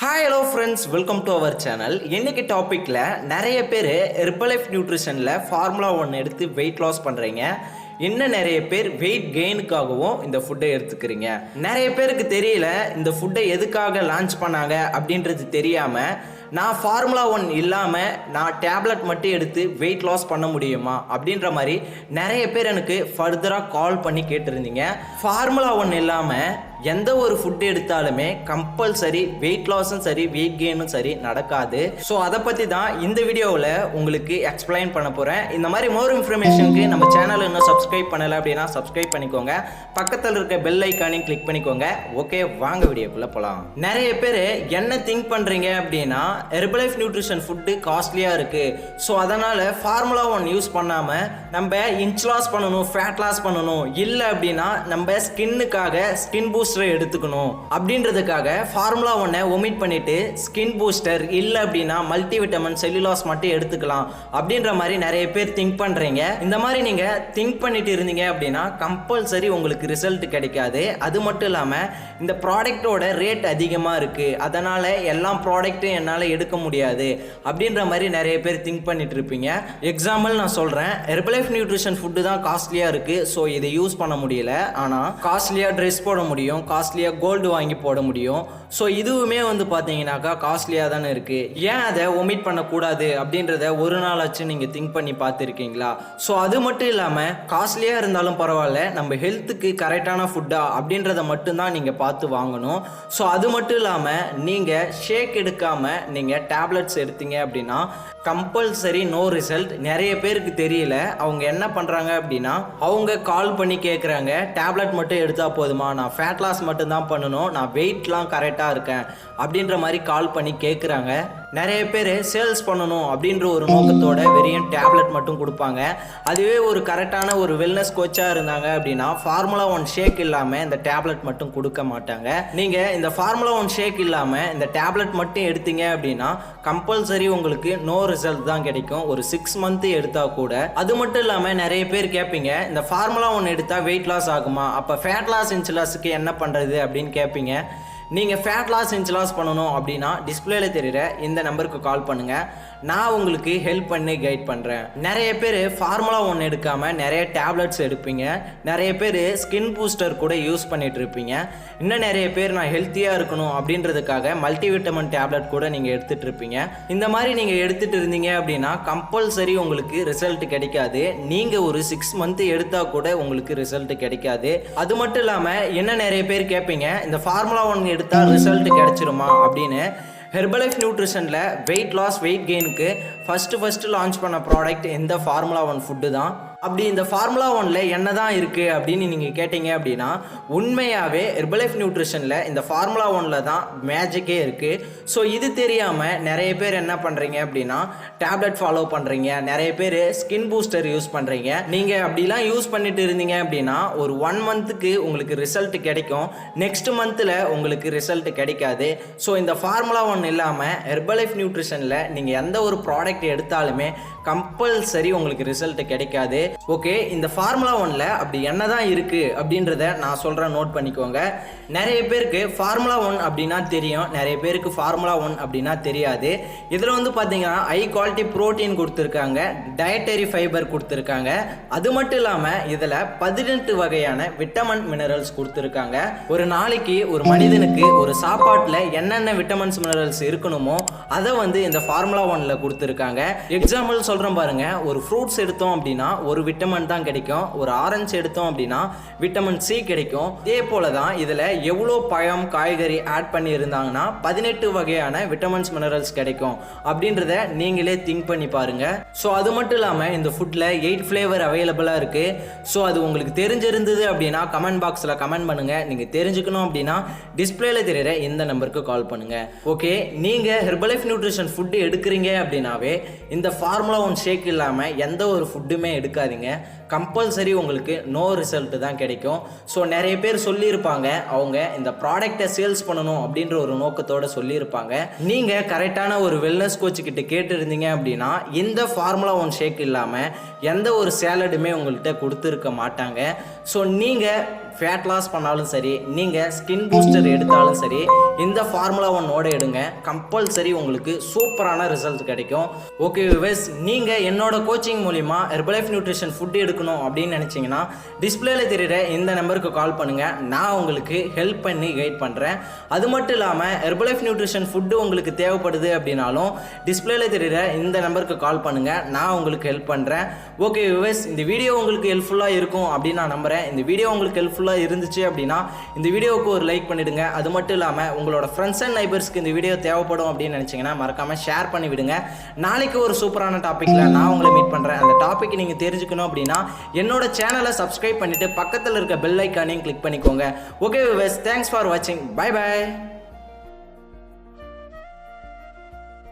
Hi hello friends, welcome to our channel. இன்னைக்கு டாப்பிக்கில் நிறைய பேர் ஹெர்பலைஃப் நியூட்ரிஷனில் ஃபார்முலா 1 எடுத்து வெயிட் லாஸ் பண்ணுறீங்க. இன்னும் நிறைய பேர் வெயிட் கெயினுக்காகவும் இந்த ஃபுட்டை எடுத்துக்கிறீங்க. நிறைய பேருக்கு தெரியல இந்த ஃபுட்டை எதுக்காக லான்ச் பண்ணாங்க அப்படின்றது தெரியாமல் நான் ஃபார்முலா 1 இல்லாமல் நான் டேப்லெட் மட்டும் எடுத்து வெயிட் லாஸ் பண்ண முடியுமா அப்படின்ற மாதிரி நிறைய பேர் எனக்கு ஃபர்தராக கால் பண்ணி கேட்டிருந்தீங்க. ஃபார்முலா 1 இல்லாமல் எந்த ஒரு ஃபுட் எடுத்தாலுமே கம்பல்சரி வெயிட் லாஸும் சரி வெயிட் கெயினும் சரி நடக்காது. ஸோ அதை பற்றி தான் இந்த வீடியோவில் உங்களுக்கு எக்ஸ்பிளைன் பண்ண போகிறேன். இந்த மாதிரி மோர் இன்ஃபர்மேஷனுக்கு நம்ம சேனல் இன்னும் சப்ஸ்கிரைப் பண்ணலை அப்படின்னா சப்ஸ்கிரைப் பண்ணிக்கோங்க. பக்கத்தில் இருக்க பெல் ஐக்கானையும் கிளிக் பண்ணிக்கோங்க. ஓகே, வாங்க வீடியோக்குள்ளே போகலாம். நிறைய பேர் என்ன திங்க் பண்ணுறீங்க அப்படின்னா ஹெர்பலைஃப் நியூட்ரிஷன் ஃபுட்டு காஸ்ட்லியாக இருக்குது, ஸோ அதனால் ஃபார்முலா 1 யூஸ் பண்ணாமல் நம்ம இன்ச் லாஸ் பண்ணணும், ஃபேட் லாஸ் பண்ணணும், இல்லை அப்படின்னா நம்ம ஸ்கின்னுக்காக ஸ்கின் பூஸ்டர் எடுத்துக்கணும் அப்படின்றதுக்காக ஃபார்முலா 1 ஒமிட் பண்ணிட்டு ஸ்கின் பூஸ்டர் இல்லை அப்படின்னா மல்டி விட்டமின் செல்லுலாஸ் மட்டும் எடுத்துக்கலாம் அப்படின்ற மாதிரி நிறைய பேர் திங்க் பண்றீங்க. இந்த மாதிரி நீங்க திங்க் பண்ணிட்டு இருந்தீங்க அப்படின்னா கம்பல்சரி உங்களுக்கு ரிசல்ட் கிடைக்காது. அது மட்டும் இல்லாம இந்த ப்ராடக்டோட ரேட் அதிகமா இருக்கு, அதனால எல்லா ப்ராடக்ட்டும் என்னால் எடுக்க முடியாது அப்படின்ற மாதிரி நிறைய பேர் திங்க் பண்ணிட்டு இருப்பீங்க. எக்ஸாம்பிள் நான் சொல்றேன், ஹெர்பலைஃப் நியூட்ரிஷன் ஃபுட்டு தான் காஸ்ட்லியா இருக்கு, ஸோ இதை யூஸ் பண்ண முடியல. ஆனால் காஸ்ட்லியா ட்ரெஸ் போட முடியும், காஸ்ட்லியாக கோல்டு வாங்கி போட முடியும். ஸோ இதுவுமே பார்த்தீங்கன்னாக்கா காஸ்ட்லியாக தானே இருக்குது. ஏன் அதை ஒமிட் பண்ணக்கூடாது அப்படின்றத ஒரு நாளாச்சும் நீங்கள் திங்க் பண்ணி பார்த்துருக்கீங்களா? ஸோ அது மட்டும் இல்லாமல் காஸ்ட்லியாக இருந்தாலும் பரவாயில்ல, நம்ம ஹெல்த்துக்கு கரெக்டான ஃபுட்டா அப்படின்றத மட்டும்தான் நீங்கள் பார்த்து வாங்கணும். ஸோ அது மட்டும் இல்லாமல் நீங்கள் ஷேக் எடுக்காமல் நீங்கள் டேப்லெட்ஸ் எடுத்தீங்க அப்படின்னா கம்பல்சரி நோ ரிசல்ட். நிறைய பேருக்கு தெரியல, அவங்க என்ன பண்ணுறாங்க அப்படின்னா அவங்க கால் பண்ணி கேட்குறாங்க, டேப்லெட் மட்டும் எடுத்தால் போதுமா, நான் ஃபேட் லாஸ் மட்டும்தான் பண்ணணும், நான் வெயிட்லாம் கரெக்டாக இருக்கேன் அப்படின்ற மாதிரி கால் பண்ணி கேட்குறாங்க. நிறைய பேர் சேல்ஸ் பண்ணணும் அப்படின்ற ஒரு நோக்கத்தோட வெறும் டேப்லெட் மட்டும் கொடுப்பாங்க. அதுவே ஒரு கரெக்டான ஒரு வெல்னஸ் கோச்சாக இருந்தாங்க அப்படின்னா ஃபார்முலா 1 ஷேக் இல்லாமல் இந்த டேப்லெட் மட்டும் கொடுக்க மாட்டாங்க. நீங்கள் இந்த ஃபார்முலா 1 ஷேக் இல்லாமல் இந்த டேப்லெட் மட்டும் எடுத்தீங்க அப்படின்னா கம்பல்சரி உங்களுக்கு நோ ரிசல்ட் தான் கிடைக்கும், ஒரு 6 மந்த் எடுத்தால் கூட. அது மட்டும் இல்லாமல் நிறைய பேர் கேட்பீங்க, இந்த ஃபார்முலா 1 எடுத்தால் வெயிட் லாஸ் ஆகுமா, அப்போ ஃபேட் லாஸ் இன்ச் லாஸுக்கு என்ன பண்ணுறது அப்படின்னு கேட்பீங்க. நீங்கள் ஃபேட் லாஸ் இன்ச் லாஸ் பண்ணணும் அப்படின்னா டிஸ்பிளேல தெரிகிற இந்த நம்பருக்கு கால் பண்ணுங்கள், நான் உங்களுக்கு ஹெல்ப் பண்ணி கைட் பண்ணுறேன். நிறைய பேர் ஃபார்முலா 1 எடுக்காமல் நிறைய டேப்லெட்ஸ் எடுப்பீங்க, நிறைய பேர் ஸ்கின் பூஸ்டர் கூட யூஸ் பண்ணிட்டு இருப்பீங்க. இன்னும் நிறைய பேர் நான் ஹெல்த்தியாக இருக்கணும் அப்படின்றதுக்காக மல்டி விட்டமின் டேப்லெட் கூட நீங்கள் எடுத்துகிட்டு இருப்பீங்க. இந்த மாதிரி நீங்கள் எடுத்துகிட்டு இருந்தீங்க அப்படின்னா கம்பல்சரி உங்களுக்கு ரிசல்ட் கிடைக்காது. நீங்கள் ஒரு 6 மந்த் எடுத்தால் கூட உங்களுக்கு ரிசல்ட் கிடைக்காது. அது மட்டும் இல்லாமல் என்ன நிறைய பேர் கேட்பீங்க, இந்த ஃபார்முலா 1 எடுத்தால் ரிசல்ட் கிடைச்சிருமா அப்படின்னு. ஹெர்பலைஃப் நியூட்ரிஷனில் வெயிட் லாஸ் வெயிட் கெயினுக்கு ஃபஸ்ட்டு லான்ச் பண்ண ப்ராடக்ட் இந்த ஃபார்முலா 1 ஃபுட்டு தான். அப்படி இந்த ஃபார்முலா 1 என்ன தான் இருக்குது அப்படின்னு நீங்கள் கேட்டீங்க அப்படின்னா உண்மையாகவே ஹெர்பலைஃப் நியூட்ரிஷனில் இந்த ஃபார்முலா 1 தான் மேஜிக்கே இருக்குது. ஸோ இது தெரியாமல் நிறைய பேர் என்ன பண்ணுறீங்க அப்படின்னா டேப்லெட் ஃபாலோ பண்ணுறீங்க, நிறைய பேர் ஸ்கின் பூஸ்டர் யூஸ் பண்ணுறீங்க. நீங்கள் அப்படிலாம் யூஸ் பண்ணிட்டு இருந்தீங்க அப்படின்னா ஒரு 1 மந்த்துக்கு உங்களுக்கு ரிசல்ட் கிடைக்கும், நெக்ஸ்ட் மந்தில் உங்களுக்கு ரிசல்ட் கிடைக்காது. ஸோ இந்த ஃபார்முலா 1 இல்லாமல் ஹெர்பலைஃப் நியூட்ரிஷனில் நீங்கள் எந்த ஒரு ப்ராடக்ட் எடுத்தாலுமே கம்பல்சரி உங்களுக்கு ரிசல்ட் கிடைக்காது. ஓகே, இந்த ஃபார்முலா 1 அப்படி என்னதான் இருக்கு அப்படின்றத நான் சொல்றேன், நோட் பண்ணிக்கோங்க. நிறைய பேருக்கு ஃபார்முலா 1 அப்படின்னா தெரியும், நிறைய பேருக்கு ஃபார்முலா 1 அப்படின்னா தெரியாது. இதில் பார்த்தீங்கன்னா ஹை குவாலிட்டி புரோட்டீன் கொடுத்துருக்காங்க, டயட்டரி ஃபைபர் கொடுத்துருக்காங்க. அது மட்டும் இல்லாமல் இதில் 18 வகையான விட்டமின் மினரல்ஸ் கொடுத்துருக்காங்க. ஒரு நாளைக்கு ஒரு மனிதனுக்கு ஒரு சாப்பாட்டில் என்னென்ன விட்டமின்ஸ் மினரல்ஸ் இருக்கணுமோ அதை இந்த ஃபார்முலா 1 கொடுத்துருக்காங்க. எக்ஸாம்பிள் சொல்கிறேன் பாருங்க, ஒரு ஃப்ரூட்ஸ் எடுத்தோம் அப்படின்னா ஒரு விட்டமின் தான் கிடைக்கும், ஒரு ஆரஞ்சு எடுத்தோம் அப்படின்னா விட்டமின் சி கிடைக்கும். இதே போல தான் இதில் எவ்வளோ பழம் காய்கறி ஆட் பண்ணி இருந்தாங்கன்னா 18 வகையான விட்டமின்ஸ் மினரல்ஸ் கிடைக்கும் அப்படின்றத நீங்களே திங்க் பண்ணி பாருங்க. ஸோ அது மட்டும் இல்லாமல் இந்த ஃபுட்டில் 8 ஃப்ளேவர் அவைலபிளாக இருக்குது. ஸோ அது உங்களுக்கு தெரிஞ்சிருந்தது அப்படின்னா கமெண்ட் பாக்ஸில் கமெண்ட் பண்ணுங்கள். நீங்கள் தெரிஞ்சுக்கணும் அப்படின்னா டிஸ்பிளேல தெரிகிற இந்த நம்பருக்கு கால் பண்ணுங்கள். ஓகே, நீங்கள் ஹெர்பலைஃப் நியூட்ரிஷன் ஃபுட்டு எடுக்கிறீங்க அப்படின்னாவே இந்த ஃபார்முலா 1 ஷேக் இல்லாமல் எந்த ஒரு ஃபுட்டுமே எடுக்காதீங்க. கம்பல்சரி உங்களுக்கு நோ ரிசல்ட் தான் கிடைக்கும். ஸோ நிறைய பேர் சொல்லியிருப்பாங்க, அவங்க இந்த ப்ராடக்டை சேல்ஸ் பண்ணணும் அப்படின்ற ஒரு நோக்கத்தோடு சொல்லியிருப்பாங்க. நீங்கள் கரெக்டான ஒரு வெல்னஸ் கோச்சுக்கிட்ட கேட்டுருந்தீங்க அப்படின்னா இந்த ஃபார்முலா 1 ஷேக் இல்லாமல் எந்த ஒரு சேலடுமே உங்கள்கிட்ட கொடுத்துருக்க மாட்டாங்க. ஸோ நீங்கள் ஃபேட் லாஸ் பண்ணாலும் சரி, நீங்கள் ஸ்கின் பூஸ்டர் எடுத்தாலும் சரி, இந்த ஃபார்முலா 1 எடுங்க. கம்பல்சரி உங்களுக்கு சூப்பரான ரிசல்ட் கிடைக்கும். ஓகே வியூவர்ஸ், நீங்கள் என்னோட கோச்சிங் மூலிமா ஹெர்பலைஃப் நியூட்ரிஷன் ஃபுட் எடுக்கணும் அப்படின்னு நினச்சிங்கன்னா டிஸ்பிளேல தெரியுற இந்த நம்பருக்கு கால் பண்ணுங்கள். நான் உங்களுக்கு ஹெல்ப் பண்ணி கைட் பண்ணுறேன். அது மட்டும் இல்லாமல் ஹெர்பலைஃப் நியூட்ரிஷன் ஃபுட்டு உங்களுக்கு தேவைப்படுது அப்படின்னாலும் டிஸ்பிளேல தெரியுற இந்த நம்பருக்கு கால் பண்ணுங்கள். நான் உங்களுக்கு ஹெல்ப் பண்ணுறேன். ஓகே வியூவர்ஸ், இந்த வீடியோ உங்களுக்கு ஹெல்ப்ஃபுல்லாக இருக்கும் அப்படின்னு நான் நம்புகிறேன். இந்த வீடியோ உங்களுக்கு ஹெல்ப்ஃபுல்லாக இருந்துச்சு அப்படின்னா இந்த வீடியோவுக்கு ஒரு லைக் பண்ணிவிடுங்க. அது மட்டும் இல்லாமல் உங்களோட ஃப்ரெண்ட்ஸ் அண்ட் நைபர்ஸ்க்கு இந்த வீடியோ தேவைப்படும் அப்படின்னு நினச்சிங்கன்னா மறக்காமல் ஷேர் பண்ணி விடுங்க. நாளைக்கு ஒரு சூப்பரான டாப்பிக்கில் நான் உங்களை மீட் பண்ணுறேன். அந்த டாபிக் நீங்கள் தெரிஞ்சுக்கணும் அப்படின்னா என்னோட சேனலை சப்ஸ்கிரைப் பண்ணிவிட்டு பக்கத்தில் இருக்க பெல் ஐக்கானையும் கிளிக் பண்ணிக்கோங்க. ஓகே வியூவர்ஸ், தேங்க்ஸ் ஃபார் வாட்சிங். Bye by.